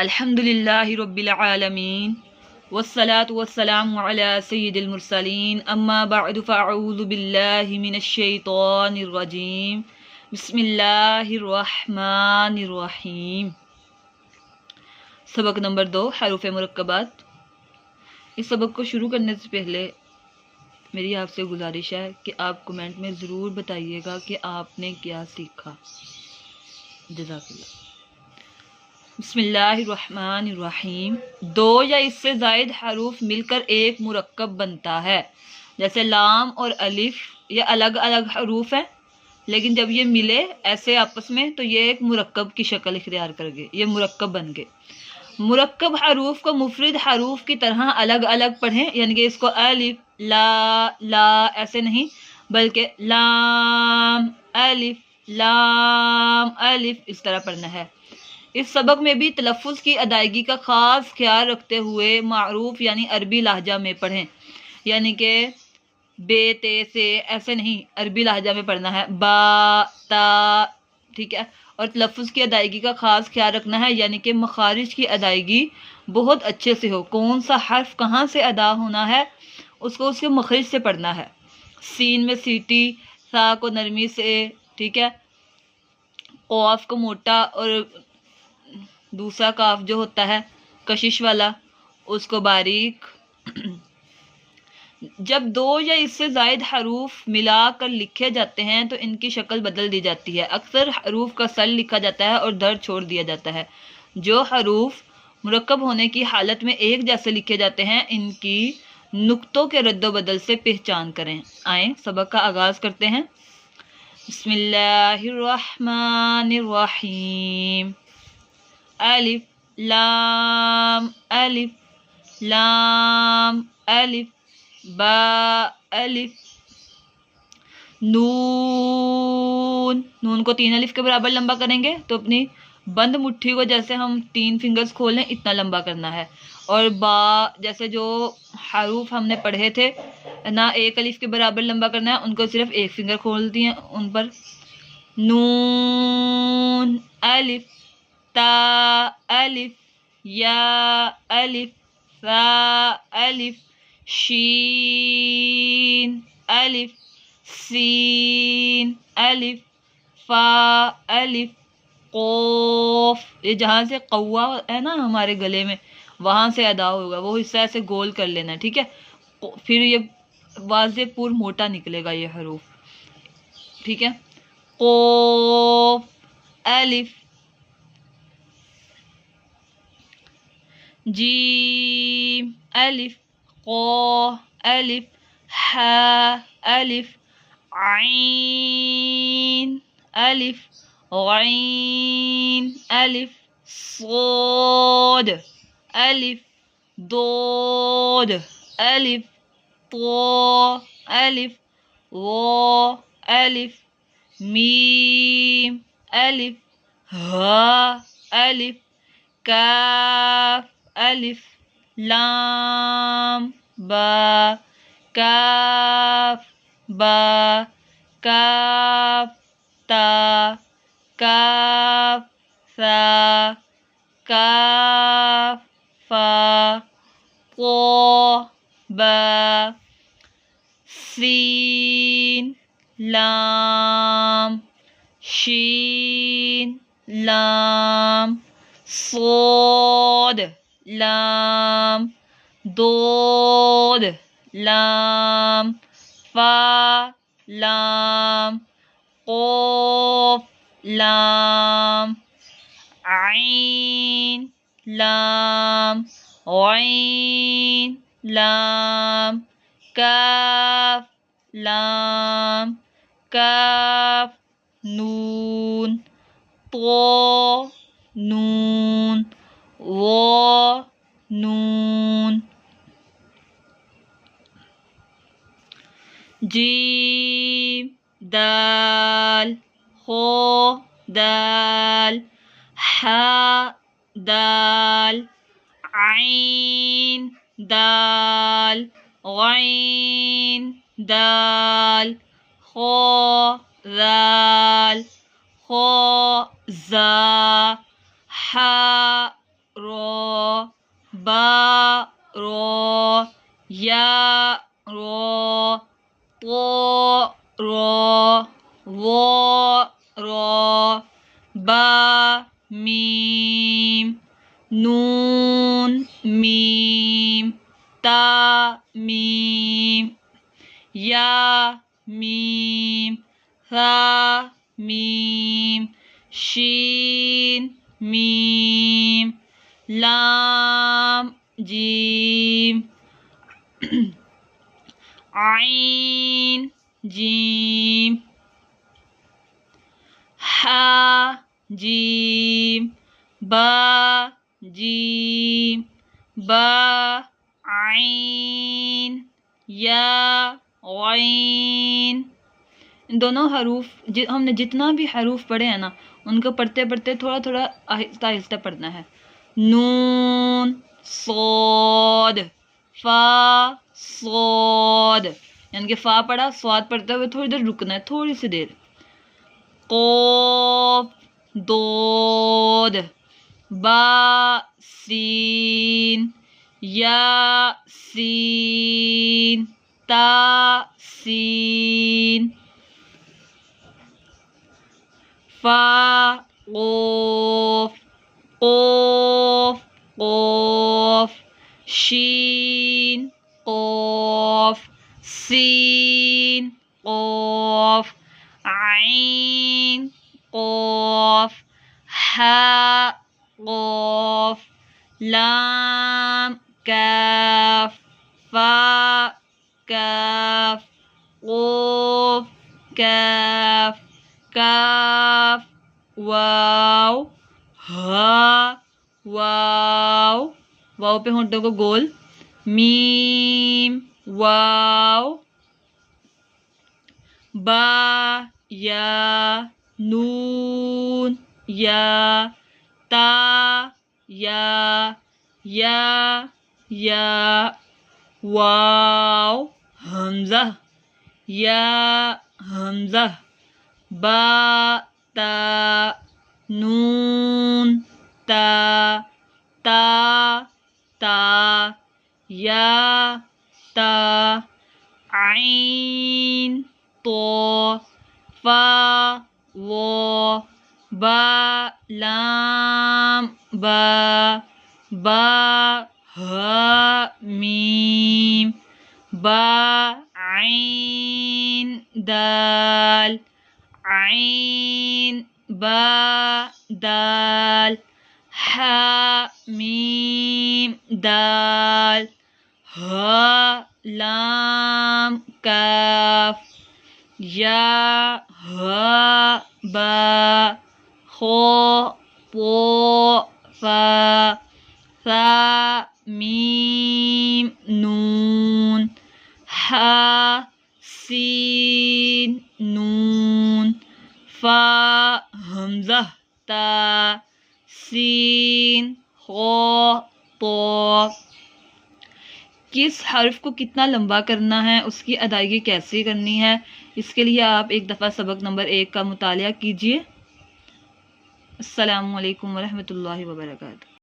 अल्हम्दुलिल्लाहि रब्बिल आलमीन वस्सलातु वस्सलामु अला सय्यिदिल मुरसलीन अम्मा बअदु फ़अऊज़ु बिल्लाहि मिनश शैतानिर रजीम बिस्मिल्लाहिर रहमानिर रहीम। सबक नंबर 2 हरूफ मुरक्कबात। इस सबक को शुरू करने से पहले मेरी आपसे गुजारिश है कि आप कमेंट में ज़रूर बताइएगा कि आपने क्या सीखा। जज़ाकल्लाह। बिस्मिल्लाहिर्रहमानिर्रहीम। दो या इससे ज़ायद हरूफ मिलकर एक मुरक्कब बनता है। जैसे लाम और अलिफ, ये अलग अलग हरूफ हैं, लेकिन जब ये मिले ऐसे आपस में तो ये एक मुरक्कब की शक्ल इख्तियार कर गए, ये मुरक्कब बन गए। मुरक्कब हरूफ को मुफरिद हरूफ की तरह अलग अलग पढ़ें, यानी कि इसको अलिफ ला ऐसे नहीं, बल्कि लाम अलिफ इस तरह पढ़ना है। इस सबक में भी तलफ़्फ़ुज़ की अदायगी का ख़ास ख्याल रखते हुए मारूफ यानी अरबी लहजा में पढ़ें, यानी कि बे ते से ऐसे नहीं, अरबी लहजा में पढ़ना है, बा ता, ठीक है। और तलफ़्फ़ुज़ की अदायगी का ख़ास ख्याल रखना है, यानी कि मखारिज की अदायगी बहुत अच्छे से हो। कौन सा हर्फ कहाँ से अदा होना है उसको उसके मखरिज से पढ़ना है। सीन में सीटी, सा को नरमी से, ठीक है, क़ाफ को मोटा और दूसरा काफ जो होता है कशिश वाला उसको बारीक। जब दो या इससे ज़ायद हरूफ मिलाकर लिखे जाते हैं तो इनकी शक्ल बदल दी जाती है। अक्सर हरूफ का सल लिखा जाता है और दर छोड़ दिया जाता है। जो हरूफ मुरक्कब होने की हालत में एक जैसे लिखे जाते हैं, इनकी नुक्तों के रद्दोबदल से पहचान करें। आए सबक का आगाज़ करते हैं। बिस्मिल्लाहिर्रहमानिर्रहीम। अलिफ लाम अलिफ बा अलिफ नून को 3 अलिफ के बराबर लंबा करेंगे तो अपनी बंद मुट्ठी को जैसे हम 3 फिंगर्स खोलें इतना लंबा करना है। और बा जैसे जो हरूफ हमने पढ़े थे ना, 1 अलिफ के बराबर लंबा करना है, उनको सिर्फ 1 फिंगर खोल दिए उन पर। नून अलिफ ता अलिफ या अलिफ सा अलिफ शीन अलिफ सीन अलिफ फा अलिफ क़ाफ। ये जहाँ से कौवा है ना हमारे गले में, वहाँ से अदा होगा, वो हिस्सा ऐसे गोल कर लेना, ठीक है। फिर ये वाज़े पूर मोटा निकलेगा ये हरूफ, ठीक है। क़ाफ अलिफ जीम अलिफ क़ा अलिफ हा अलिफ आइन अलिफ गैन अलिफ सोद अलिफ दोद अलिफ तो अलिफ वो अलिफ मीम अलिफ हा अलिफ काफ अलिफ लाम बा काफ बा काफ ता काफ सा काफ फा क़ा बा सीन लाम शीन लाम सोद लाम दोद लाम फा लाम क़ाफ लाम आइन लाम गैन लाम काफ लाम काफ नून तो नून वो नून जीम दाल हो दाल हा दाल आइन दाल गैन दाल खो दाल खो जा हा रो, बा रो, या रो, तो रो, वो रो, बा मीम, नून मीम, ता मीम, या मीम, हा मीम, शीन मीम, लाम जीम, आइन जीम, हा जीम, बा जीम, बा आइन, या गैन। इन दोनों हरूफ हमने जितना भी हरूफ पढ़े हैं ना, उनको पढ़ते पढ़ते थोड़ा थोड़ा आहिस्ता आहिस्ता पढ़ना है। नून सोद, फा सोद, यानी कि फा पढ़ा, स्वाद पढ़ते हुए थोड़ी देर रुकना है, थोड़ी सी देर। कोफ दोद, बा सीन, या सीन, ता सीन, फा कोफ, कोफ कोफ, शीन कोफ, सीन कोफ, आइन कोफ, हा कोफ, लाम काफ, फा काफ, कोफ काफ, काफ वाव, हा वाव, वाव पे होंठों को गोल, मीम वाव, बा या, नून या, ता या, वाव, हमजा, या हमजा, बा ता, नून ता, ता, या ता, आइन तो, फा वो, बा लाम बा हा मीम, बा आइन दाल, आइन बा दाल, हा मीम दाल, हा लाम काफ, या हा बा, खो पो फा, सा मीम नून, हा सीन नून, फा हमजा ता, सीन खो तो। किस हर्फ को कितना लंबा करना है, उसकी अदायगी कैसे करनी है, इसके लिए आप एक दफ़ा सबक नंबर 1 का मुतालिया कीजिए। अस्सलामु अलैकुम वरहमतुल्लाहि वबरकातुहू।